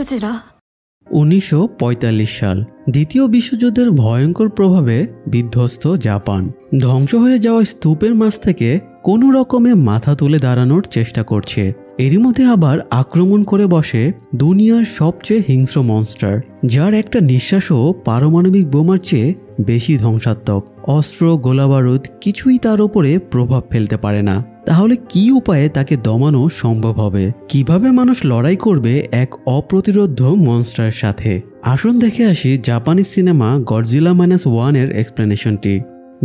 1945 সাল দ্বিতীয় বিশ্বযুদ্ধের ভয়ঙ্কর প্রভাবে বিধ্বস্ত জাপান ধ্বংস হয়ে যাওয়া স্তূপের মাঝ থেকে কোনো রকমে মাথা তুলে দাঁড়ানোর চেষ্টা করছে। এরই মধ্যে আবার আক্রমণ করে বসে দুনিয়ার সবচেয়ে হিংস্র মনস্টার, যার একটা নিঃশ্বাসও পারমাণবিক বোমার চেয়ে বেশি ধ্বংসাত্মক। অস্ত্র, গোলাবারুদ কিছুই তার উপরে প্রভাব ফেলতে পারে না। তাহলে কি উপায়ে তাকে দমানো সম্ভব হবে? কিভাবে মানুষ লড়াই করবে এক অপ্রতিরোধ্য মনস্টারের সাথে? আসুন দেখে আসি জাপানি সিনেমা গডজিলা -1 এর এক্সপ্লেনেশনটি।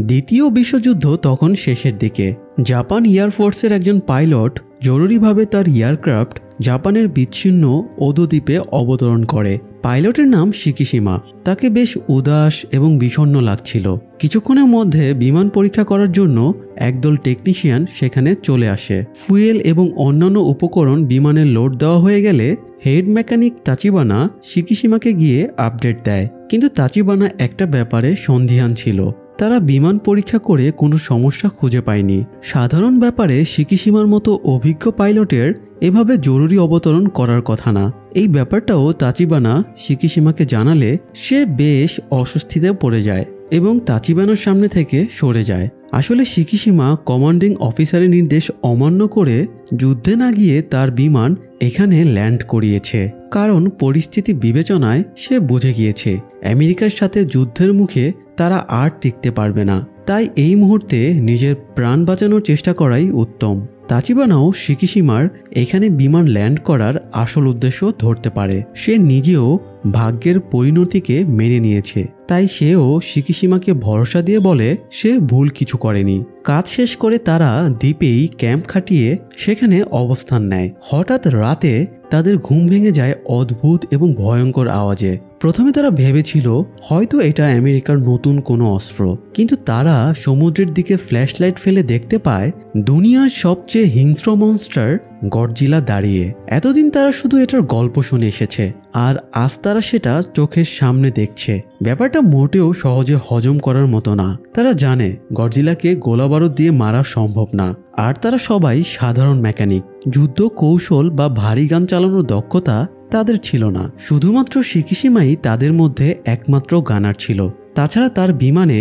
দ্বিতীয় বিশ্বযুদ্ধ তখন শেষের দিকে। জাপান এয়ারফোর্সের একজন পাইলট জরুরিভাবে তার এয়ারক্রাফট জাপানের বিচ্ছিন্ন ওদো দ্বীপে অবতরণ করে। পাইলটের নাম শিকিশিমা। তাকে বেশ উদাস এবং বিষণ্ণ লাগছিল। কিছুক্ষণের মধ্যে বিমান পরীক্ষা করার জন্য একদল টেকনিশিয়ান সেখানে চলে আসে। ফুয়েল এবং অন্যান্য উপকরণ বিমানে লোড দেওয়া হয়ে গেলে হেড মেকানিক তাচিবানা শিকিশিমাকে গিয়ে আপডেট দেয়। কিন্তু তাচিবানা একটা ব্যাপারে সন্দিহান ছিল। তারা বিমান পরীক্ষা করে কোনো সমস্যা খুঁজে পায়নি। সাধারণ ব্যাপারে শিকিশিমার মতো অভিজ্ঞ পাইলটের এভাবে জরুরি অবতরণ করার কথা না। এই ব্যাপারটাও তাচিবানা শিকিশিমাকে জানালে সে বেশ অস্বস্তিতে পড়ে যায় এবং তাচিবানার সামনে থেকে সরে যায়। আসলে শিকিশিমা কমান্ডিং অফিসারের নির্দেশ অমান্য করে যুদ্ধে না গিয়ে তার বিমান এখানে ল্যান্ড করিয়েছে, কারণ পরিস্থিতি বিবেচনায় সে বুঝে গিয়েছে আমেরিকার সাথে যুদ্ধের মুখে তারা আর টিকতে পারবে না। তাই এই মুহূর্তে নিজের প্রাণ বাঁচানোর চেষ্টা করাই উত্তম। তাচিবানাও শিকিশিমার এখানে বিমান ল্যান্ড করার আসল উদ্দেশ্য ধরতে পারে। সে নিজেও ভাগ্যের পরিণতিকে মেনে নিয়েছে, তাই সেও শিকিশিমাকে ভরসা দিয়ে বলে সে ভুল কিছু করেনি। কাজ শেষ করে তারা দ্বীপেই ক্যাম্প খাটিয়ে সেখানে অবস্থান নেয়। হঠাৎ রাতে তাদের ঘুম ভেঙে যায় অদ্ভুত এবং ভয়ঙ্কর আওয়াজে। প্রথমে তারা ভেবেছিল হয়তো এটা আমেরিকার নতুন কোনো অস্ত্র, কিন্তু তারা সমুদ্রের দিকে ফ্ল্যাশলাইট ফেলে দেখতে পায় দুনিয়ার সবচেয়ে হিংস্র মনস্টার গডজিলা দাঁড়িয়ে। এতদিন তারা শুধু এটার গল্প শুনে এসেছে, আর আজ তারা সেটা চোখের সামনে দেখছে। ব্যাপারটা মোটেও সহজে হজম করার মতো না। তারা জানে গডজিলাকে গোলাবারুদ দিয়ে মারা সম্ভব না, আর তারা সবাই সাধারণ মেকানিক। যুদ্ধ কৌশল বা ভারী গান চালানোর দক্ষতা তাদের ছিল না। শুধুমাত্র শিকিশিমাই তাদের মধ্যে একমাত্র গানার ছিল। তাছাড়া তার বিমানে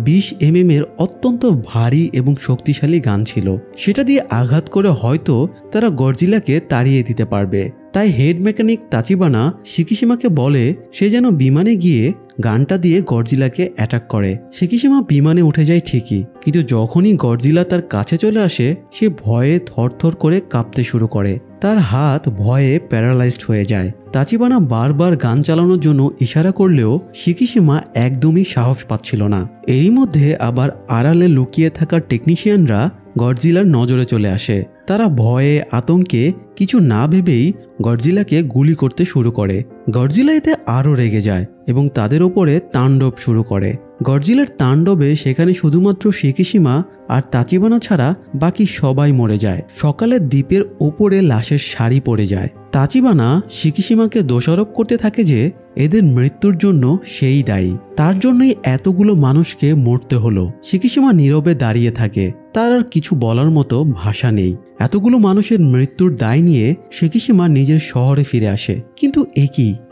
20 mm এর অত্যন্ত ভারী এবং শক্তিশালী গান ছিল। সেটা দিয়ে আঘাত করে হয়তো তারা গডজিলাকে তাড়িয়ে দিতে পারবে। তাই হেড মেকানিক তাচিবানা শিকিশিমাকে বলে সে যেন বিমানে গিয়ে গানটা দিয়ে গডজিলাকে অ্যাটাক করে। শিকিশিমা বিমানে উঠে যায় ঠিকই, কিন্তু যখনই গডজিলা তার কাছে চলে আসে সে ভয়ে থরথর করে কাঁপতে শুরু করে। তার হাত ভয়ে প্যারালাইজড হয়ে যায়। তাচিবানা বারবার গান চালানোর জন্য ইশারা করলেও শিকিশিমা একদমই সাহস পাচ্ছিল না। এরই মধ্যে আবার আড়ালে লুকিয়ে থাকা টেকনিশিয়ানরা গডজিলার নজরে চলে আসে। তারা ভয়ে আতঙ্কে কিছু না ভেবেই গডজিলাকে গুলি করতে শুরু করে। গডজিলা এতে আরও রেগে যায় এবং তাদের ওপরে তাণ্ডব শুরু করে। গডজিলার তাণ্ডবে সেখানে শুধুমাত্র শিকিশিমা আর তাচিবানা ছাড়া বাকি সবাই মরে যায়। সকালে দ্বীপের ওপরে লাশের সারি পড়ে যায়। তাচিবানা শিকিশিমাকে দোষারোপ করতে থাকে যে এদের মৃত্যুর জন্য সেই দায়ী, তার জন্যই এতগুলো মানুষকে মরতে হলো। শিকিশিমা নীরবে দাঁড়িয়ে থাকে, তার আর কিছু বলার মতো ভাষা নেই। এতগুলো মানুষের মৃত্যুর দায় নিয়ে শিকিশিমা নিজের শহরে ফিরে আসে। কিন্তু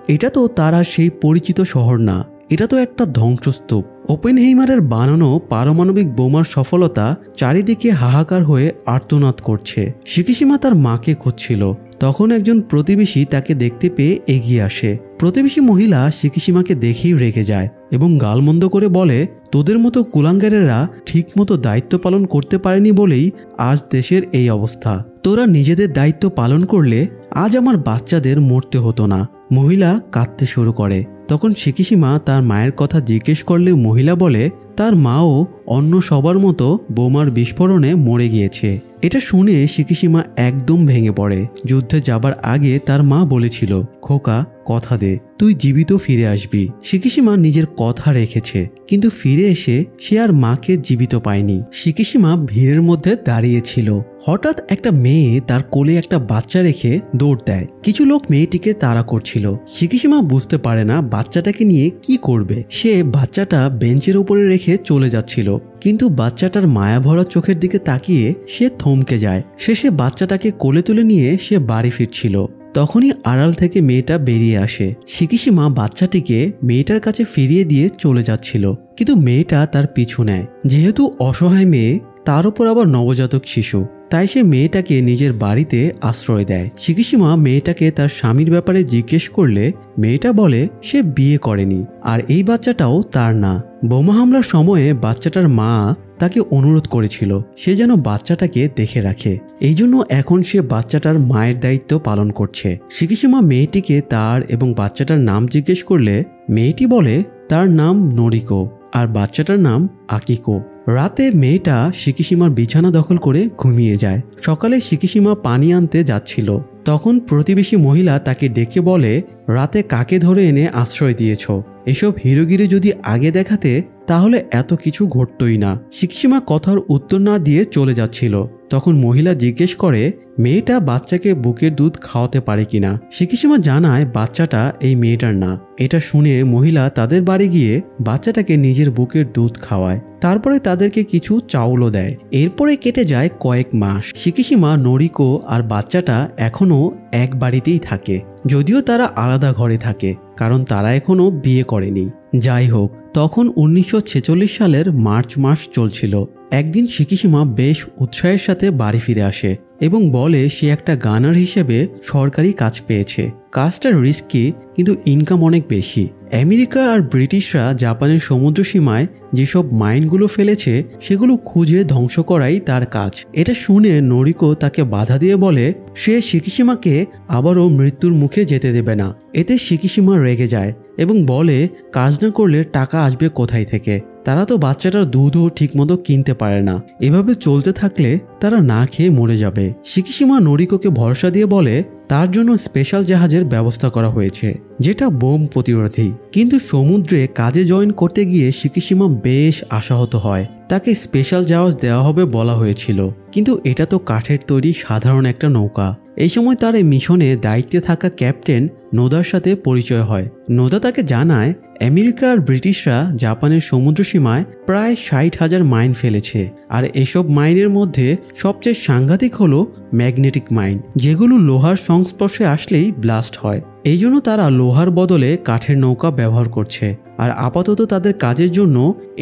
এটা তো তার আর সেই পরিচিত শহর না, এটা তো একটা ধ্বংসস্তূপ। ওপেনহেইমারের বানানো পারমাণবিক বোমার সফলতা চারিদিকে হাহাকার হয়ে আর্তনাদ করছে। শিকিশিমা তার মাকে খুঁজছিল। তখন একজন প্রতিবেশী তাকে দেখতে পেয়ে এগিয়ে আসে। প্রতিবেশী মহিলা শিকিশিমাকে দেখেই রেগে যায় এবং গালমন্দ করে বলে, তোদের মতো কুলাঙ্গারেরা ঠিক মতো দায়িত্ব পালন করতে পারেনি বলেই আজ দেশের এই অবস্থা। তোরা নিজেদের দায়িত্ব পালন করলে আজ আমার বাচ্চাদের মরতে হতো না। মহিলা কাঁদতে শুরু করে। তখন শিকিশিমা তার মায়ের কথা জিজ্ঞেস করলে মহিলা বলে তার মাও অন্য সবার মতো বোমার বিস্ফোরণে মরে গিয়েছে। এটা শুনে শিকিশিমা একদম ভেঙে পড়ে। যুদ্ধে যাবার আগে তার মা বলেছিল, খোকা কথা দে তুই জীবিত ফিরে আসবি। শিকিশিমা নিজের কথা রেখেছে, কিন্তু ফিরে এসে সে আর মাকে জীবিত পায়নি। শিকিশিমা ভিড়ের মধ্যে দাঁড়িয়েছিল। হঠাৎ একটা মেয়ে তার কোলে একটা বাচ্চা রেখে দৌড় দেয়। কিছু লোক মেয়েটিকে তাড়া করছিল। শিকিশিমা বুঝতে পারে না বাচ্চাটাকে নিয়ে কি করবে। সে বাচ্চাটা বেঞ্চের উপরে রেখে চলে যাচ্ছিল, কিন্তু বাচ্চাটার মায়াভরা চোখের দিকে তাকিয়ে সে থমকে যায়। শেষে বাচ্চাটাকে কোলে তুলে নিয়ে সে বাড়ি ফিরছিল। তখনই আড়াল থেকে মেয়েটা বেরিয়ে আসে। শিকিশিমা বাচ্চাটিকে মেয়েটার কাছে ফিরিয়ে দিয়ে চলে যাচ্ছিল, কিন্তু মেয়েটা তার পিছু নেয়। যেহেতু অসহায় মেয়ে, তার উপর আবার নবজাতক শিশু, তাই সে মেয়েটাকে নিজের বাড়িতে আশ্রয় দেয়। শিকিশিমা মেয়েটাকে তার স্বামীর ব্যাপারে জিজ্ঞেস করলে মেয়েটা বলে সে বিয়ে করেনি আর এই বাচ্চাটাও তার না। বোমা হামলার সময়ে বাচ্চাটার মা তাকে অনুরোধ করেছিল সে যেন বাচ্চাটাকে দেখে রাখে, এই জন্য এখন সে বাচ্চাটার মায়ের দায়িত্ব পালন করছে। শিকিশিমা মেয়েটিকে তার এবং বাচ্চাটার নাম জিজ্ঞেস করলে মেয়েটি বলে তার নাম নরিকো আর বাচ্চাটার নাম আকিকো। রাতে মেয়েটা শিকিশিমার বিছানা দখল করে ঘুমিয়ে যায়। সকালে শিকিশিমা পানি আনতে যাচ্ছিল, তখন প্রতিবেশী মহিলা তাকে ডেকে বলে রাতে কাকে ধরে এনে আশ্রয় দিয়েছ? এসব হিরোগিরি যদি আগে দেখাতে তাহলে এত কিছু ঘটতই না। শিকিশিমা কথার উত্তর না দিয়ে চলে যাচ্ছিল, তখন মহিলা জিজ্ঞেস করে মেয়েটা বাচ্চাকে বুকের দুধ খাওয়াতে পারে কিনা। শিকিশিমা জানায় বাচ্চাটা এই মেয়েটার না। এটা শুনে মহিলা তাদের বাড়ি গিয়ে বাচ্চাটাকে নিজের বুকের দুধ খাওয়ায়, তারপরে তাদেরকে কিছু চাউলও দেয়। এরপরে কেটে যায় কয়েক মাস। শিকিশিমা, নরিকো আর বাচ্চাটা এখনো এক বাড়িতেই থাকে, যদিও তারা আলাদা ঘরে থাকে কারণ তারা এখনো বিয়ে করেনি। যাই হোক, তখন 1946 সালের মার্চ মাস চলছিল। একদিন শিকিশিমা বেশ উৎসাহের সাথে বাড়ি ফিরে আসে এবং বলে সে একটা গানার হিসেবে সরকারি কাজ পেয়েছে। কাজটা রিস্কি কিন্তু ইনকাম অনেক বেশি। আমেরিকা আর ব্রিটিশরা জাপানের সমুদ্র সীমায় যেসব মাইনগুলো ফেলেছে সেগুলো খুঁজে ধ্বংস করাই তার কাজ। এটা শুনে নরিকো তাকে বাধা দিয়ে বলে সে শিকিশিমাকে আবারও মৃত্যুর মুখে যেতে দেবে না। এতে শিকিশিমা রেগে যায় এবং বলে কাজ না করলে টাকা আসবে কোথায় থেকে? তারা তো বাচ্চাটার দুধও ঠিকমতো কিনতে পারে না, এভাবে চলতে থাকলে তারা না খেয়ে মরে যাবে। শিকিশিমা নরিকোকে ভরসা দিয়ে বলে তার জন্য স্পেশাল জাহাজের ব্যবস্থা করা হয়েছে যেটা বোম প্রতিরোধী। কিন্তু সমুদ্রে কাজে জয়েন করতে গিয়ে শিকিশিমা বেশ আশাহত হয়। তাকে স্পেশাল জাহাজ দেওয়া হবে বলা হয়েছিল, কিন্তু এটা তো কাঠের তৈরি সাধারণ একটা নৌকা। এই সময় তার এই মিশনে দায়িত্বে থাকা ক্যাপ্টেন নোদার সাথে পরিচয় হয়। নোদা তাকে জানায় আমেরিকা আর ব্রিটিশরা জাপানের সমুদ্র সীমায় প্রায় 60,000 মাইন ফেলেছে, আর এসব মাইনের মধ্যে সবচেয়ে সাংঘাতিক হলো ম্যাগনেটিক মাইন, যেগুলো লোহার সংস্পর্শে আসলেই ব্লাস্ট হয়। এই জন্য তারা লোহার বদলে কাঠের নৌকা ব্যবহার করছে, আর আপাতত তাদের কাজের জন্য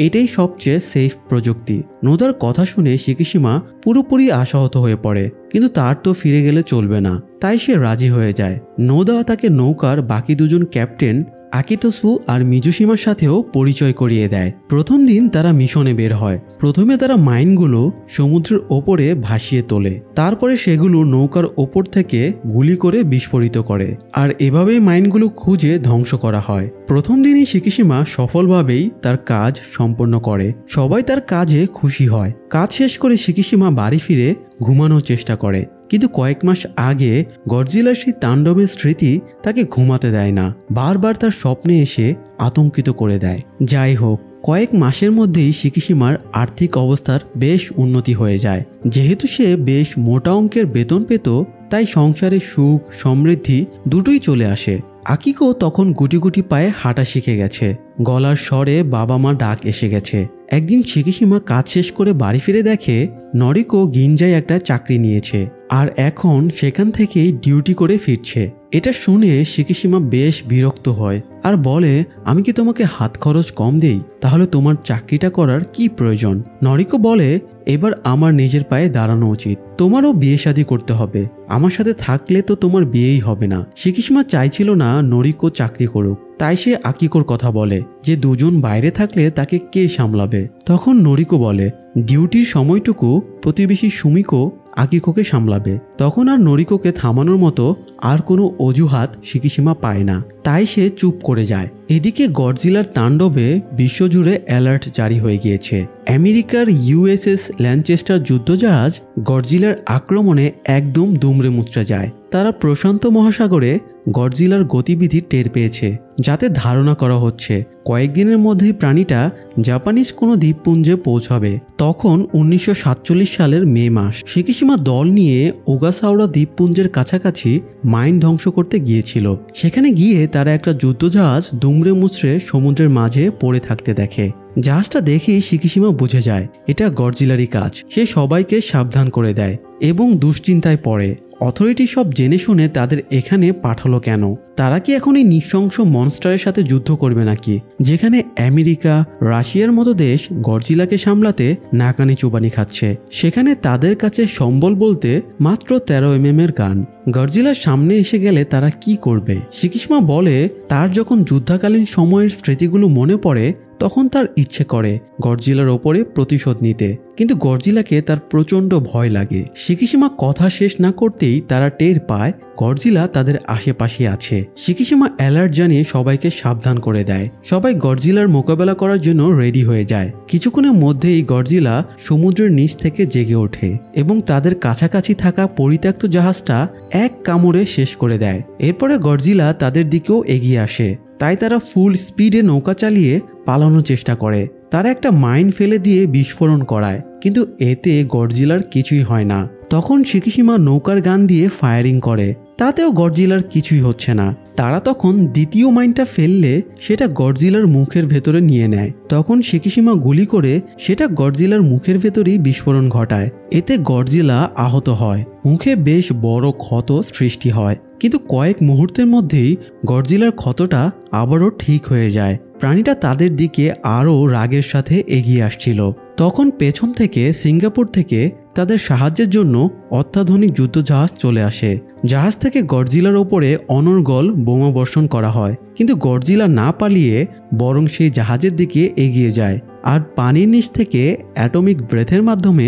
এটাই সবচেয়ে সেফ প্রযুক্তি। নোদার কথা শুনে শিকিশিমা পুরোপুরি আশাহত হয়ে পড়ে, কিন্তু তার তো ফিরে গেলে চলবে না, তাই সে রাজি হয়ে যায়। নোদা তাকে নৌকার বাকি দুজন ক্যাপ্টেন আকিতোসু আর মিজুশিমার সাথেও পরিচয় করিয়ে দেয়। প্রথম দিন তারা মিশনে বের হয়। প্রথমে তারা মাইনগুলো সমুদ্রের ওপরে ভাসিয়ে তোলে, তারপরে সেগুলো নৌকার ওপর থেকে গুলি করে বিস্ফোরিত করে, আর এভাবেই মাইনগুলো খুঁজে ধ্বংস করা হয়। প্রথম দিনই শিকিশিমা সফলভাবেই তার কাজ সম্পন্ন করে। সবাই তার কাজে খুশি হয়। কাজ শেষ করে শিকিশিমা বাড়ি ফিরে ঘুমানোর চেষ্টা করে, কিন্তু কয়েক মাস আগে গডজিলার সেই তাণ্ডবের স্মৃতি তাকে ঘুমাতে দেয় না, বারবার তার স্বপ্নে এসে আতঙ্কিত করে দেয়। যাই হোক, কয়েক মাসের মধ্যেই শিকিশিমার আর্থিক অবস্থার বেশ উন্নতি হয়ে যায়। যেহেতু সে বেশ মোটা অঙ্কের বেতন পেত, তাই সংসারে সুখ সমৃদ্ধি দুটোই চলে আসে। আকিকো তখন গুটি গুটি পায়ে হাঁটা শিখে গেছে, গলার স্বরে বাবা মা ডাক এসে গেছে। একদিন শিকিশিমা কাজ শেষ করে বাড়ি ফিরে দেখে নরিকো গিনজায় একটা চাকরি নিয়েছে আর এখন সেখান থেকেই ডিউটি করে ফিরছে। এটা শুনে শিকিশিমা বেশ বিরক্ত হয় আর বলে আমি কি তোমাকে হাত খরচ কম দেই? তাহলে তোমার চাকরিটা করার কি প্রয়োজন? নরিকো বলে এবার আমার নিজের পায়ে দাঁড়ানো উচিত, তোমারও বিয়ে শাদী করতে হবে, আমার সাথে থাকলে তো তোমার বিয়েই হবে না। শিকিশিমা চাইছিল না নরিকো চাকরি করুক, তাই সে আকিকোর কথা বলে যে দুজন বাইরে থাকলে তাকে কে সামলাবে। তখন নরিকো বলে ডিউটির সময়টুকু প্রতিবেশী সুমিকো আকিকোকে সামলাবে। তখন আর নরিকোকে থামানোর মতো আর কোনো অজুহাত শিকিশিমা পায় না, তাই সে চুপ করে যায়। এদিকে গডজিলার তাণ্ডবে বিশ্বজুড়ে অ্যালার্ট জারি হয়ে গিয়েছে। আমেরিকার ইউএসএস ল্যানচেস্টার যুদ্ধজাহাজ গডজিলার আক্রমণে একদম দুমড়ে মুচড়ে যায়। তারা প্রশান্ত মহাসাগরে গডজিলার গতিবিধি টের পেয়েছে, যাতে ধারণা করা হচ্ছে কয়েকদিনের মধ্যেই প্রাণীটা জাপানিজ কোনো দ্বীপপুঞ্জে পৌঁছাবে। তখন 1947 সালের মে মাস। শিকিশিমা দল নিয়ে ওগাসাওরা দ্বীপপুঞ্জের কাছাকাছি মাইন ধ্বংস করতে গিয়েছিল। সেখানে গিয়ে তারা একটা যুদ্ধজাহাজ দুমড়ে মুচড়ে সমুদ্রের মাঝে পড়ে থাকতে দেখে। জাহাজটা দেখেই শিকিশিমা বুঝে যায় এটা গডজিলারই কাজ। সে সবাইকে সাবধান করে দেয় এবং দুশ্চিন্তায় পড়ে। অথরিটি সব জেনে শুনে তাদের এখানে পাঠালো কেন? তারা কি এখন এই নৃশংস মনস্টারের সাথে যুদ্ধ করবে নাকি, যেখানে আমেরিকা, রাশিয়ার মতো দেশ গডজিলাকে সামলাতে নাকানি চুবানি খাচ্ছে? সেখানে তাদের কাছে সম্বল বলতে মাত্র 13 mm এর গান। গডজিলার সামনে এসে গেলে তারা কি করবে? শিকিশিমা বলে তার যখন যুদ্ধকালীন সময়ের স্মৃতিগুলো মনে পড়ে তখন তার ইচ্ছে করে গডজিলার ওপরে প্রতিশোধ নিতে, কিন্তু গডজিলাকে তার প্রচণ্ড ভয় লাগে। শিকিশিমা কথা শেষ না করতেই তারা টের পায় গডজিলা তাদের আশেপাশে আছে। শিকিশিমা অ্যালার্ট জানিয়ে সবাইকে সাবধান করে দেয়। সবাই গডজিলার মোকাবেলা করার জন্য রেডি হয়ে যায়। কিছুক্ষণের মধ্যেই গডজিলা সমুদ্রের নিচ থেকে জেগে ওঠে এবং তাদের কাছাকাছি থাকা পরিত্যক্ত জাহাজটা এক কামড়ে শেষ করে দেয়। এরপরে গডজিলা তাদের দিকেও এগিয়ে আসে, তাই তারা ফুল স্পিডে নৌকা চালিয়ে পালানোর চেষ্টা করে। তারা একটা মাইন ফেলে দিয়ে বিস্ফোরণ করায়, কিন্তু এতে গডজিলার কিছুই হয় না। তখন শিকিশিমা নৌকার গান দিয়ে ফায়ারিং করে, তাতেও গডজিলার কিছুই হচ্ছে না। তারা তখন দ্বিতীয় মাইনটা ফেললে সেটা গডজিলার মুখের ভেতরে নিয়ে নেয়। তখন শিকিশিমা গুলি করে সেটা গডজিলার মুখের ভেতরেই বিস্ফোরণ ঘটায়। এতে গডজিলা আহত হয়, মুখে বেশ বড় ক্ষত সৃষ্টি হয়, কিন্তু কয়েক মুহূর্তের মধ্যেই গডজিলার ক্ষতটা আবারও ঠিক হয়ে যায়। প্রাণীটা তাদের দিকে আরও রাগের সাথে এগিয়ে আসছিল। তখন পেছন থেকে সিঙ্গাপুর থেকে তাদের সাহায্যের জন্য অত্যাধুনিক যুদ্ধজাহাজ চলে আসে। জাহাজ থেকে গডজিলার ওপরে অনর্গল বোমা বর্ষণ করা হয়, কিন্তু গডজিলা না পালিয়ে বরং সেই জাহাজের দিকে এগিয়ে যায় আর পানির নিচ থেকে অ্যাটমিক ব্রেথের মাধ্যমে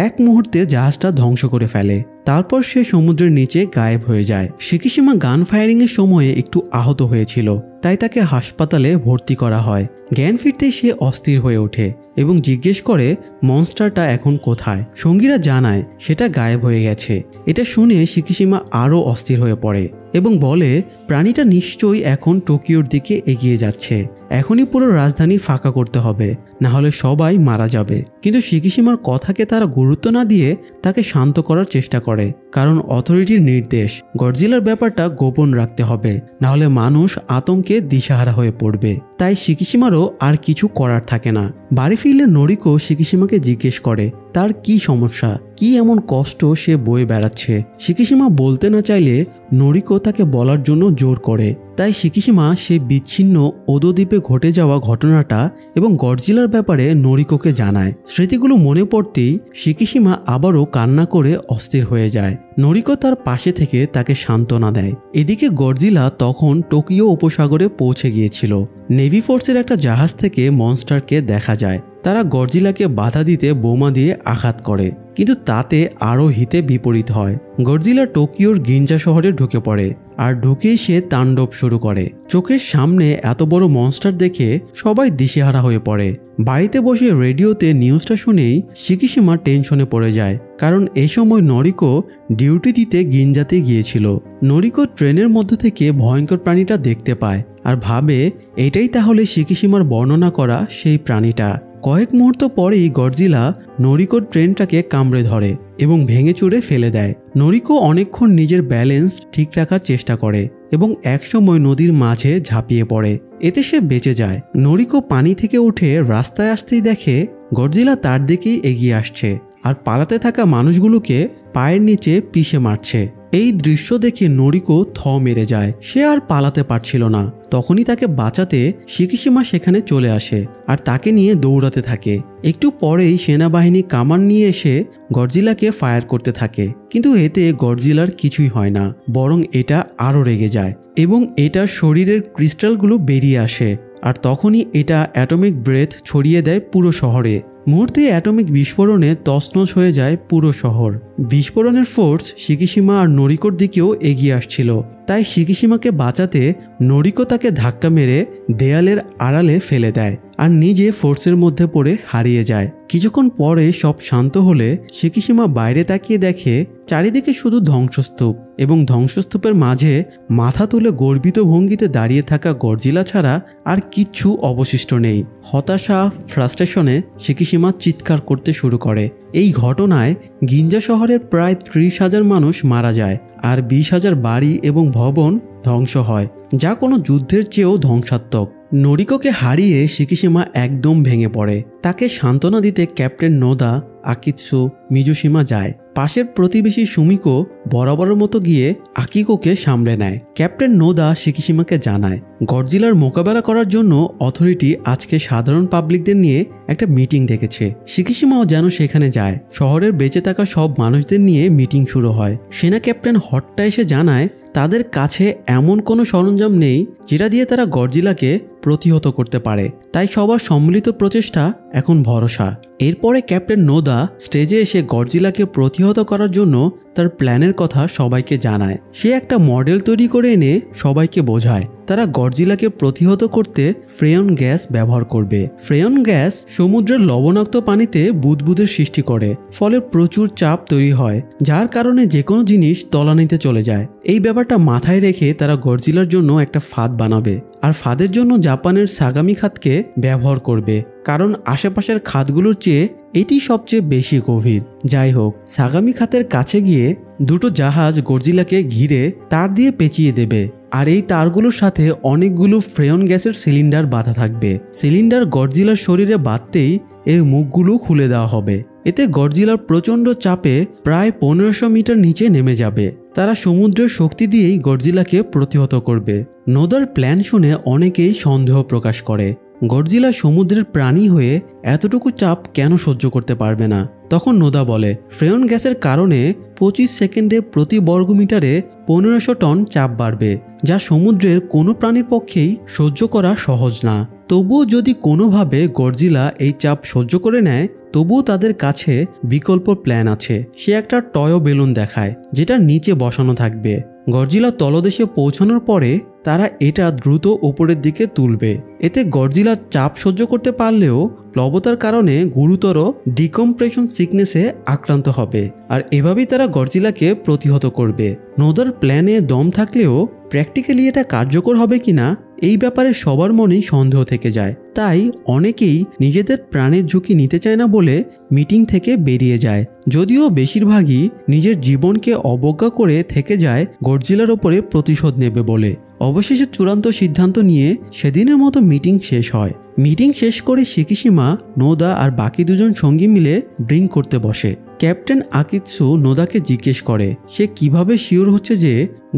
এক মুহূর্তে জাহাজটা ধ্বংস করে ফেলে। তারপর সে সমুদ্রের নিচে গায়েব হয়ে যায়। শিকিশিমা গান ফায়ারিংয়ের সময়ে একটু আহত হয়েছিল, তাই তাকে হাসপাতালে ভর্তি করা হয়। জ্ঞান ফিরতেই সে অস্থির হয়ে ওঠে এবং জিজ্ঞেস করে মনস্টারটা এখন কোথায়। সঙ্গীরা জানায় সেটা গায়েব হয়ে গেছে। এটা শুনে শিকিশিমা আরও অস্থির হয়ে পড়ে এবং বলে প্রাণীটা নিশ্চয়ই এখন টোকিওর দিকে এগিয়ে যাচ্ছে। এখনই পুরো রাজধানী ফাঁকা করতে হবে, না হলে সবাই মারা যাবে। কিন্তু শিকিশিমার কথাকে তারা গুরুত্ব না দিয়ে তাকে শান্ত করার চেষ্টা করে, কারণ অথরিটির নির্দেশ গডজিলার ব্যাপারটা গোপন রাখতে হবে, না হলে মানুষ আতঙ্কে দিশাহারা হয়ে পড়বে। তাই শিকিশিমারও আর কিছু করার থাকে না। বাড়ি ফিরলে নরিকো শিকিশিমাকে জিজ্ঞেস করে তার কি সমস্যা, কি এমন কষ্ট সে বয়ে বেড়াচ্ছে। শিকিশিমা বলতে না চাইলে নরিকো তাকে বলার জন্য জোর করে। তাই শিকিশিমা সেই বিচ্ছিন্ন ওদো দ্বীপে ঘটে যাওয়া ঘটনাটা এবং গডজিলার ব্যাপারে নরিকোকে জানায়। স্মৃতিগুলো মনে পড়তেই শিকিশিমা আবারও কান্না করে অস্থির হয়ে যায়। নরিকো তার পাশে থেকে তাকে সান্ত্বনা দেয়। এদিকে গডজিলা তখন টোকিও উপসাগরে পৌঁছে গিয়েছিল। নেভি ফোর্সের একটা জাহাজ থেকে মনস্টারকে দেখা যায়। তারা গডজিলাকে বাধা দিতে বোমা দিয়ে আঘাত করে, কিন্তু তাতে আরও হিতে বিপরীত হয়। গডজিলা টোকিওর গিঞ্জা শহরে ঢুকে পড়ে আর ঢুকেই সে তাণ্ডব শুরু করে। চোখের সামনে এত বড় মনস্টার দেখে সবাই দিশেহারা হয়ে পড়ে। বাড়িতে বসে রেডিওতে নিউজটা শুনেই শিকিশিমা টেনশনে পড়ে যায়, কারণ এই সময় নরিকো ডিউটি দিতে গিঞ্জাতে গিয়েছিল। নরিকো ট্রেনের মধ্যে থেকে ভয়ঙ্কর প্রাণীটা দেখতে পায় আর ভাবে এটাই তাহলে শিকিশিমার বর্ণনা করা সেই প্রাণীটা। কয়েক মুহূর্ত পরেই গডজিলা নরিকোর ট্রেনটাকে কামড়ে ধরে এবং ভেঙে চুরে ফেলে দেয়। নরিকো অনেকক্ষণ নিজের ব্যালেন্স ঠিক রাখার চেষ্টা করে এবং একসময় নদীর মাঝে ঝাঁপিয়ে পড়ে। এতে সে বেঁচে যায়। নরিকো পানি থেকে উঠে রাস্তায় আসতেই দেখে গডজিলা তার দিকেই এগিয়ে আসছে আর পালাতে থাকা মানুষগুলোকে পায়ের নিচে পিষে মারছে। এই দৃশ্য দেখে নরিকো থ মেরে যায়। সে আর পালাতে পারছিল না। তখনই তাকে বাঁচাতে শিকিশিমা সেখানে চলে আসে আর তাকে নিয়ে দৌড়াতে থাকে। একটু পরেই সেনাবাহিনী কামান নিয়ে এসে গডজিলাকে ফায়ার করতে থাকে, কিন্তু এতে গডজিলার কিছুই হয় না, বরং এটা আরও রেগে যায় এবং এটার শরীরের ক্রিস্টালগুলো বেরিয়ে আসে। আর তখনই এটা অ্যাটমিক ব্রেথ ছড়িয়ে দেয় পুরো শহরে। মুহূর্তে অ্যাটমিক বিস্ফোরণে তছনছ হয়ে যায় পুরো শহর। বিস্ফোরণের ফোর্স শিকিশিমা আর নরিকোর দিকেও এগিয়ে আসছিল, তাই শিকিশিমাকে বাঁচাতে নরিকো তাকে ধাক্কা মেরে দেয়ালের আড়ালে ফেলে দেয় আর নিজে ফোর্সের মধ্যে পড়ে হারিয়ে যায়। কিছুক্ষণ পরে সব শান্ত হলে শিকিশিমা বাইরে তাকিয়ে দেখে চারিদিকে শুধু ধ্বংসস্তূপ এবং ধ্বংসস্তূপের মাঝে মাথা তুলে গর্বিত ভঙ্গিতে দাঁড়িয়ে থাকা গডজিলা ছাড়া আর কিচ্ছু অবশিষ্ট নেই। হতাশা, ফ্রাস্ট্রেশনে শিকিশিমা চিৎকার করতে শুরু করে। এই ঘটনায় গিঞ্জা শহরের প্রায় 30,000 মানুষ মারা যায় আর 20,000 বাড়ি এবং ভবন ধ্বংস হয়, যা কোনো যুদ্ধের চেয়েও ধ্বংসাত্মক। নরিকোকে হারিয়ে শিকিশিমা একদম ভেঙে পড়ে। তাকে সান্ত্বনা দিতে ক্যাপ্টেন নোদা, আকিৎসু, মিজুশিমা যায়। পাশের প্রতিবেশী সুমিকো বরাবরের মতো গিয়ে আকিকোকে সামলে নেয়। ক্যাপ্টেন নোদা শিকিশিমাকে জানায় গডজিলার মোকাবেলা করার জন্য অথরিটি আজকে সাধারণ পাবলিকদের নিয়ে একটা মিটিং ডেকেছে। শিকিশিমাও যেন সেখানে যায়। শহরের বেঁচে থাকা সব মানুষদের নিয়ে মিটিং শুরু হয়। সেনা ক্যাপ্টেন হট্টা এসে জানায় তাদের কাছে এমন কোনো সরঞ্জাম নেই যেটা দিয়ে তারা গডজিলাকে প্রতিহত করতে পারে, তাই সবার সম্মিলিত প্রচেষ্টা এখন ভরসা। এরপরে ক্যাপ্টেন নোদা স্টেজে এসে গডজিলাকে প্রতিহত করার জন্য তার প্ল্যানের কথা সবাইকে জানায়। সে একটা মডেল তৈরি করে এনে সবাইকে বোঝায় তারা গডজিলাকে প্রতিহত করতে ফ্রেয়ন গ্যাস ব্যবহার করবে। ফ্রেয়ন গ্যাস সমুদ্রের লবণাক্ত পানিতে বুদবুদের সৃষ্টি করে, ফলে প্রচুর চাপ তৈরি হয়, যার কারণে যে কোনো জিনিস তলানিতে চলে যায়। এই ব্যাপারটা মাথায় রেখে তারা গডজিলার জন্য একটা ফাঁদ বানাবে, আর ফাঁদের জন্য জাপানের সাগামি খাতকে ব্যবহার করবে, কারণ আশেপাশের খাতগুলোর চেয়ে এটি সবচেয়ে বেশি গভীর। যাই হোক, সাগামি খাতের কাছে গিয়ে দুটো জাহাজ গডজিলাকে ঘিরে তার দিয়ে পেঁচিয়ে দেবে, আর এই তারগুলোর সাথে অনেকগুলো ফ্রেয়ন গ্যাসের সিলিন্ডার বাঁধা থাকবে। সিলিন্ডার গডজিলার শরীরে বাঁধতেই এর মুখগুলো খুলে দেওয়া হবে। এতে গডজিলার প্রচণ্ড চাপে প্রায় 1500 মিটার নিচে নেমে যাবে। তারা সমুদ্রের শক্তি দিয়েই গডজিলাকে প্রতিহত করবে। নোদার প্ল্যান শুনে অনেকেই সন্দেহ প্রকাশ করে, গডজিলা সমুদ্রের প্রাণী হয়ে এতটুকু চাপ কেন সহ্য করতে পারবে না। তখন নোদা বলে ফ্রেয়ন গ্যাসের কারণে 25 সেকেন্ডে প্রতি বর্গমিটারে 1500 টন চাপ বাড়বে, যা সমুদ্রের কোনো প্রাণীর পক্ষেই সহ্য করা সহজ না। তবুও যদি কোনোভাবে গডজিলা এই চাপ সহ্য করে নেয়, তবুও তাদের কাছে বিকল্প প্ল্যান আছে। সে একটা টয় বেলুন দেখায় যেটা নিচে বসানো থাকবে। গডজিলা তলদেশে পৌঁছানোর পরে তারা এটা দ্রুত উপরের দিকে তুলবে। এতে গডজিলা চাপ সহ্য করতে পারলেও প্লবতার কারণে গুরুতর ডিকম্প্রেশন সিকনেসে আক্রান্ত হবে, আর এভাবেই তারা গডজিলাকে প্রতিহত করবে। নোদার প্ল্যানে দম থাকলেও প্র্যাকটিক্যালি এটা কার্যকর হবে কিনা এই ব্যাপারে সবার মনেই সন্দেহ থেকে যায়। তাই অনেকেই নিজেদের প্রাণের ঝুঁকি নিতে চায় না বলে মিটিং থেকে বেরিয়ে যায়, যদিও বেশিরভাগই নিজের জীবনকে অবজ্ঞা করে থেকে যায় গডজিলার ওপরে প্রতিশোধ নেবে বলে। অবশেষে চূড়ান্ত সিদ্ধান্ত নিয়ে সেদিনের মতো মিটিং শেষ হয়। মিটিং শেষ করে শিকিশিমা, নোদা আর বাকি দুজন সঙ্গী মিলে ড্রিঙ্ক করতে বসে। ক্যাপ্টেন আকিৎসু নোদাকে জিজ্ঞেস করে সে কিভাবে শিওর হচ্ছে যে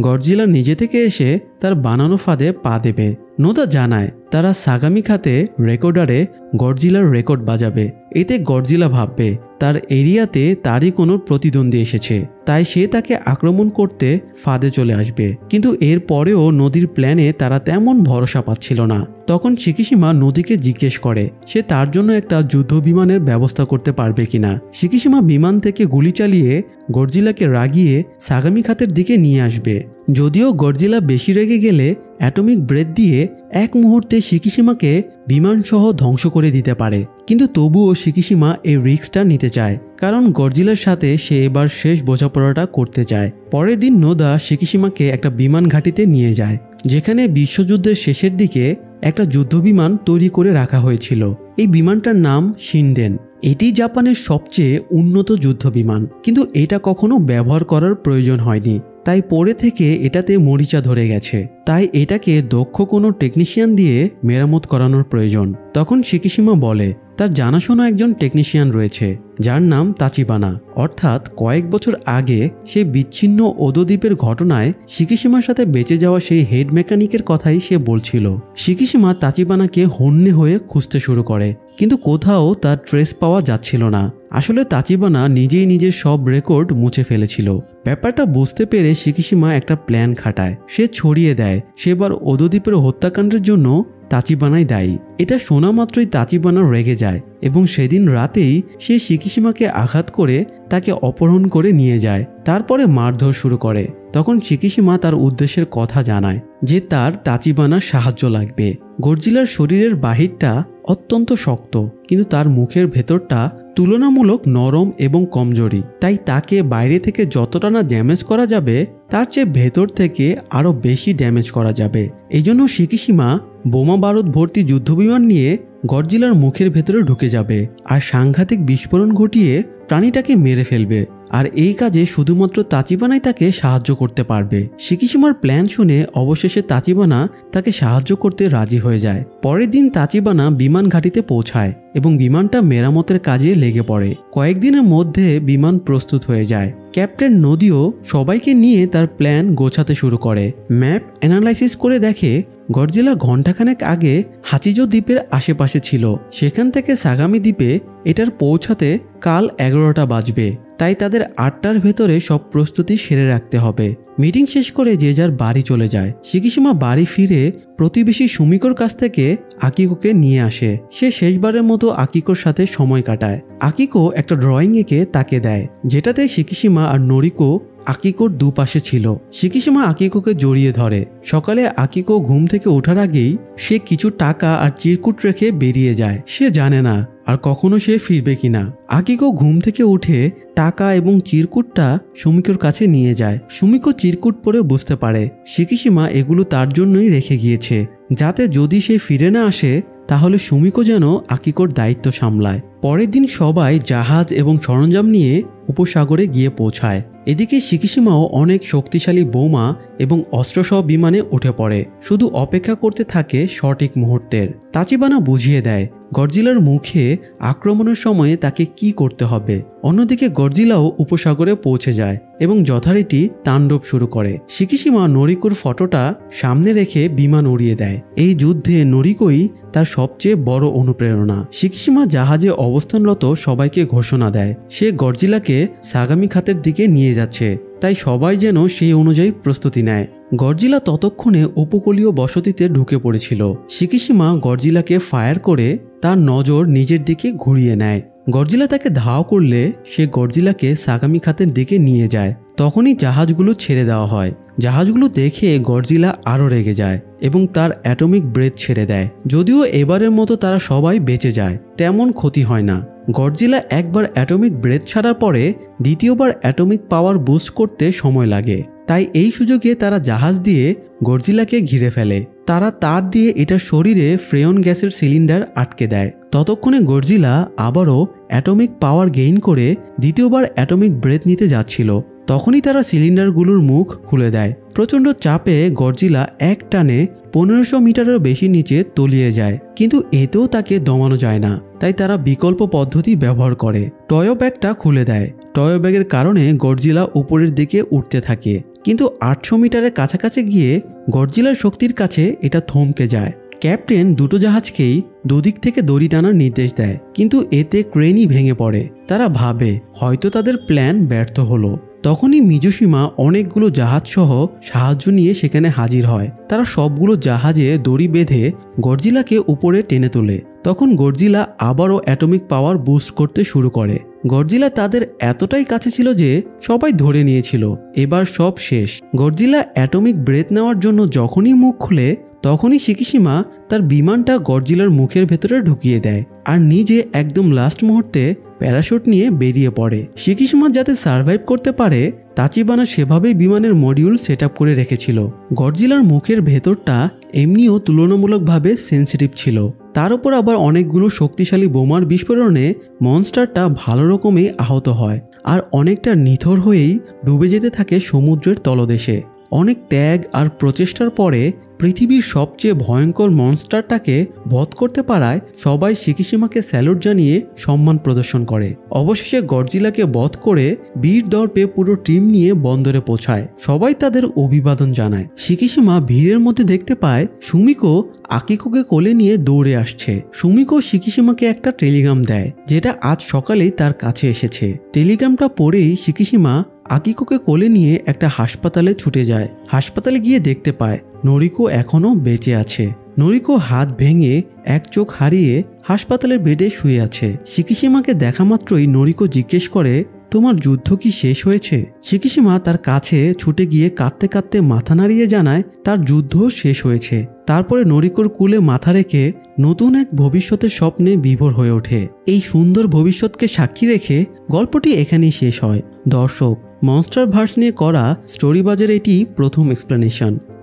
গডজিলা নিজে থেকে এসে তার বানানো ফাঁদে পা দেবে। নোদা জানায় তারা সাগামি খাতে রেকর্ডারে গডজিলার রেকর্ড বাজাবে। এতে গডজিলা ভাববে তার এরিয়াতে তারই কোনো প্রতিদ্বন্দ্বী এসেছে, তাই সে তাকে আক্রমণ করতে ফাঁদে চলে আসবে। কিন্তু এর পরেও নদীর প্ল্যানে তারা তেমন ভরসা পাচ্ছিল না। তখন শিকিশিমা নদীকে জিজ্ঞেস করে সে তার জন্য একটা যুদ্ধ বিমানের ব্যবস্থা করতে পারবে কিনা। শিকিশিমা বিমান থেকে গুলি চালিয়ে গডজিলাকে রাগিয়ে সাগামি খাতের দিকে নিয়ে আসবে। যদিও গডজিলা বেশি রেগে গেলে অ্যাটমিক ব্রেথ দিয়ে এক মুহূর্তে শিকিশিমাকে বিমানসহ ধ্বংস করে দিতে পারে, কিন্তু তবুও শিকিশিমা এই রিস্কটা নিতে চায়, কারণ গডজিলার সাথে সে এবার শেষ বোঝাপড়াটা করতে চায়। পরের দিন নোদা শিকিশিমাকে একটা বিমান ঘাঁটিতে নিয়ে যায়, যেখানে বিশ্বযুদ্ধের শেষের দিকে একটা যুদ্ধবিমান তৈরি করে রাখা হয়েছিল। এই বিমানটার নাম শিনডেন। এটি জাপানের সবচেয়ে উন্নত যুদ্ধ বিমান, কিন্তু এটা কখনো ব্যবহার করার প্রয়োজন হয়নি, তাই পরে থেকে এটাতে মরিচা ধরে গেছে। তাই এটাকে দক্ষ কোনো টেকনিশিয়ান দিয়ে মেরামত করানোর প্রয়োজন। তখন শিকিশিমা বলে তার জানাশোনা একজন টেকনিশিয়ান রয়েছে যার নাম তাচিবানা। অর্থাৎ কয়েক বছর আগে সেই বিচ্ছিন্ন ওদো দ্বীপের ঘটনায় শিকিশিমার সাথে বেঁচে যাওয়া সেই হেড মেকানিকের কথাই সে বলছিল। শিকিশিমা তাচিবানাকে হন্যে হয়ে খুঁজতে শুরু করে, কিন্তু কোথাও তার ট্রেস পাওয়া যাচ্ছিল না। আসলে তাচিবানা নিজেই নিজের সব রেকর্ড মুছে ফেলেছিল। ব্যাপারটা বুঝতে পেরে শিকিশিমা একটা প্ল্যান খাটায়। সে ছড়িয়ে দেয় সেবার ওদো দ্বীপের হত্যাকাণ্ডের জন্য তাচিবানাই দায়ী। এটা শোনা মাত্রই তাচিবানা রেগে যায় এবং সেদিন রাতেই সে শিকিশিমাকে আঘাত করে তাকে অপহরণ করে নিয়ে যায়। তারপরে মারধর শুরু করে। তখন শিকিশিমা তার উদ্দেশ্যের কথা জানায় যে তার তাচিবানার সাহায্য লাগবে। গডজিলার শরীরের বাহিরটা অত্যন্ত শক্ত, কিন্তু তার মুখের ভেতরটা তুলনামূলক নরম এবং কমজোরি, তাই তাকে বাইরে থেকে যতটা না ড্যামেজ করা যাবে তার চেয়ে ভেতর থেকে আরও বেশি ড্যামেজ করা যাবে। এই জন্য শিকিশিমা বোমা বারুদ ভর্তি যুদ্ধবিমান নিয়ে গডজিলার মুখের ভেতরে ঢুকে যাবে আর সাংঘাতিক বিস্ফোরণ ঘটিয়ে প্রাণীটাকে মেরে ফেলবে। আর এই কাজে শুধুমাত্র তাচিবানাই তাকে সাহায্য করতে পারবে। শিকিশিমার প্ল্যান শুনে অবশেষে তাচিবানা তাকে সাহায্য করতে রাজি হয়ে যায়। পরের দিন তাচিবানা বিমান ঘাঁটিতে পৌঁছায় এবং বিমানটা মেরামতের কাজে লেগে পড়ে। কয়েকদিনের মধ্যে বিমান প্রস্তুত হয়ে যায়। ক্যাপ্টেন নদীও সবাইকে নিয়ে তার প্ল্যান গোছাতে শুরু করে। ম্যাপ অ্যানালাইসিস করে দেখে গডজিলা ঘণ্টাখানেক আগে হাচিজো দ্বীপের আশেপাশে ছিল। সেখান থেকে সাগামি দ্বীপে এটার পৌঁছাতে কাল 11টা বাজবে, তাই তাদের 8টার ভেতরে সব প্রস্তুতি সেরে রাখতে হবে। মিটিং শেষ করে যে যার বাড়ি চলে যায়। শিকিশিমা বাড়ি ফিরে প্রতিবেশী সুমিকোর কাছ থেকে আকিকোকে নিয়ে আসে। সে শেষবারের মতো আকিকোর সাথে সময় কাটায়। আকিকো একটা ড্রয়িং এঁকে তাকে দেয়, যেটাতে শিকিশিমা আর নরিকো আকিকোর দুপাশে ছিল। শিকিশিমা আকিকোকে জড়িয়ে ধরে। সকালে আকিকো ঘুম থেকে ওঠার আগেই সে কিছু টাকা আর চিরকুট রেখে বেরিয়ে যায়। সে জানে না আর কখনো সে ফিরবে কিনা। আকিকো ঘুম থেকে উঠে টাকা এবং চিরকুটটা সুমিকোর কাছে নিয়ে যায়। সুমিকো চিরকুট পরে বুঝতে পারে শিকিশিমা এগুলো তার জন্যই রেখে গিয়েছে, যাতে যদি সে ফিরে না আসে তাহলে সুমিকো যেন আকিকোর দায়িত্ব সামলায়। পরের দিন সবাই জাহাজ এবং সরঞ্জাম নিয়ে উপসাগরে গিয়ে পৌঁছায়। এদিকে শিকিশিমাও অনেক শক্তিশালী বোমা এবং অস্ত্রসহ বিমানে উঠে পড়ে, শুধু অপেক্ষা করতে থাকে সঠিক মুহূর্তের। তাচিবানা বুঝিয়ে দেয় গডজিলার মুখে আক্রমণের সময়ে তাকে কি করতে হবে। অন্যদিকে গডজিলাও উপসাগরে পৌঁছে যায় এবং যথারীতি তাণ্ডব শুরু করে। শিকিশিমা নরিকোর ফটোটা সামনে রেখে বিমান উড়িয়ে দেয়। এই যুদ্ধে নরিকোই তার সবচেয়ে বড় অনুপ্রেরণা। শিকিশিমা জাহাজে অবস্থানরত সবাইকে ঘোষণা দেয় সে গডজিলাকে সাগামি খাতের দিকে নিয়ে যাচ্ছে, তাই সবাই যেন সেই অনুযায়ী প্রস্তুতি নেয়। গডজিলা ততক্ষণে উপকূলীয় বসতিতে ঢুকে পড়েছিল। শিকিশিমা গডজিলাকে ফায়ার করে তার নজর নিজের দিকে ঘুরিয়ে নেয়। গডজিলা তাকে ধাওয়া করলে সে গডজিলাকে সাগামি খাতের দিকে নিয়ে যায়। তখনই জাহাজগুলো ছেড়ে দেওয়া হয়। জাহাজগুলো দেখে গডজিলা আরও রেগে যায় এবং তার অ্যাটমিক ব্রেথ ছেড়ে দেয়। যদিও এবারের মতো তারা সবাই বেঁচে যায়, তেমন ক্ষতি হয় না। গডজিলা একবার অ্যাটমিক ব্রেথ ছাড়ার পরে দ্বিতীয়বার অ্যাটমিক পাওয়ার বুস্ট করতে সময় লাগে, তাই এই সুযোগে তারা জাহাজ দিয়ে গডজিলাকে ঘিরে ফেলে। তারা তার দিয়ে এটার শরীরে ফ্রেয়ন গ্যাসের সিলিন্ডার আটকে দেয়। ততক্ষণে গডজিলা আবারও অ্যাটমিক পাওয়ার গেইন করে দ্বিতীয়বার অ্যাটমিক ব্রেথ নিতে যাচ্ছিল। তখনই তারা সিলিন্ডারগুলোর মুখ খুলে দেয়। প্রচণ্ড চাপে গডজিলা এক টানে 1500 মিটারের বেশি নিচে তলিয়ে যায়, কিন্তু এতেও তাকে দমানো যায় না। তাই তারা বিকল্প পদ্ধতি ব্যবহার করে, টয় ব্যাগটা খুলে দেয়। টয় ব্যাগের কারণে গডজিলা উপরের দিকে উঠতে থাকে, কিন্তু 800 মিটারের কাছাকাছি গিয়ে গডজিলার শক্তির কাছে এটা থমকে যায়। ক্যাপ্টেন দুটো জাহাজকেই দুদিক থেকে দড়ি টানার নির্দেশ দেয়, কিন্তু এতে ক্রেনই ভেঙে পড়ে। তারা ভাবে হয়তো তাদের প্ল্যান ব্যর্থ হলো। তখনই মিজুশিমা অনেকগুলো জাহাজ সহ সাহায্য নিয়ে সেখানে হাজির হয়। তারা সবগুলো জাহাজে দড়ি বেঁধে গডজিলাকে উপরে টেনে তোলে। তখন গডজিলা আবারও অ্যাটমিক পাওয়ার বুস্ট করতে শুরু করে। গডজিলা তাদের এতটাই কাছে ছিল যে সবাই ধরে নিয়েছিল এবার সব শেষ। গডজিলা অ্যাটমিক ব্রেথ নেওয়ার জন্য যখনই মুখ খুলে তখনই শিকিশিমা তার বিমানটা গডজিলার মুখের ভেতরে ঢুকিয়ে দেয় আর নিজে একদম লাস্ট মুহূর্তে প্যারাশুট নিয়ে বেরিয়ে পড়ে। শিকিশিমা যাতে সার্ভাইভ করতে পারে তাচিবানা সেভাবেই বিমানের মডিউল সেট আপ করে রেখেছিল। গডজিলার মুখের ভেতরটা এমনিও তুলনামূলকভাবে সেন্সিটিভ ছিল, তার উপর আবার অনেকগুলো শক্তিশালী বোমার বিস্ফোরণে মনস্টারটা ভালো রকমই আহত হয় আর অনেকটা নিথর হয়েই ডুবে যেতে থাকে সমুদ্রের তলদেশে। অনেক ত্যাগ আর প্রচেষ্টার পরে পৃথিবীর সবচেয়ে ভয়ঙ্কর মনস্টারটাকে বধ করতে পারায় সবাই শিকিশিমাকে স্যালুট জানিয়ে সম্মান প্রদর্শন করে। অবশেষে গডজিলাকে বধ করে বীর দর্পে পুরো টিম নিয়ে বন্দরে পৌঁছায়। সবাই তাদের অভিবাদন জানায়। শিকিশিমা ভিড়ের মধ্যে দেখতে পায় সুমিকো আকিকোকে কোলে নিয়ে দৌড়ে আসছে। সুমিকো শিকিশিমাকে একটা টেলিগ্রাম দেয়, যেটা আজ সকালেই তার কাছে এসেছে। টেলিগ্রামটা পড়েই শিকিশিমা আকিকোকে কোলে নিয়ে একটা হাসপাতালে ছুটে যায়। হাসপাতালে গিয়ে দেখতে পায় নরিকো এখনো বেঁচে আছে। নরিকো হাত ভেঙে এক চোখ হারিয়ে হাসপাতালের বেডে শুয়ে আছে। শিকিশিমাকে দেখা মাত্রই নরিকো জিজ্ঞেস করে, তোমার যুদ্ধ কি শেষ হয়েছে? শিকিশিমা তার কাছে ছুটে গিয়ে কাঁদতে কাঁদতে মাথা নাড়িয়ে জানায় তার যুদ্ধ শেষ হয়েছে। তারপরে নরিকোর কুলে মাথা রেখে নতুন এক ভবিষ্যতের স্বপ্নে বিভোর হয়ে ওঠে। এই সুন্দর ভবিষ্যৎকে সাক্ষী রেখে গল্পটি এখানেই শেষ হয়। দর্শক, মনস্টার ভার্স নিয়ে করা স্টোরি বাজার এটি প্রথম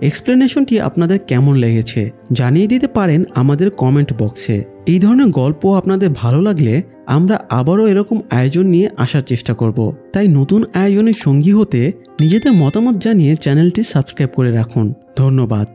এক্সপ্লেনেশনটি আপনাদের কেমন লেগেছে জানিয়ে দিতে পারেন আমাদের কমেন্ট বক্সে। এই ধরনের গল্প আপনাদের ভালো লাগলে আমরা আবারও এরকম আয়োজন নিয়ে আসার চেষ্টা করব। তাই নতুন আয়োজনের সঙ্গী হতে নিজেদের মতামত জানিয়ে চ্যানেলটি সাবস্ক্রাইব করে রাখুন। ধন্যবাদ।